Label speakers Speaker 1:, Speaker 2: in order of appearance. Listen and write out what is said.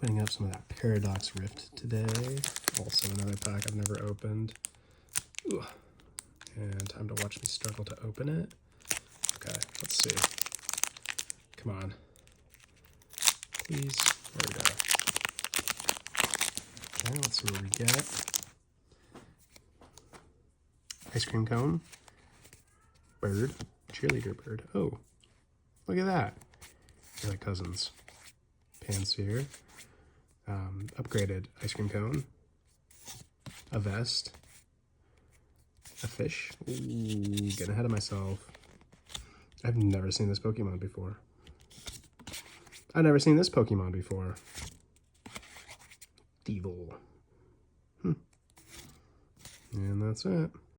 Speaker 1: Opening up some of that Paradox Rift today. Also another pack I've never opened. Ooh. And time to watch me struggle to open it. Okay, let's see. Come on. Please. There we go. Okay, let's see what we get. Ice cream cone. Bird. Cheerleader bird. Oh, look at that. They're like cousins. Panseer. Upgraded ice cream cone. A vest. A fish. Ooh, getting ahead of myself. I've never seen this Pokemon before. I've never seen this Pokemon before. Devil. And that's it.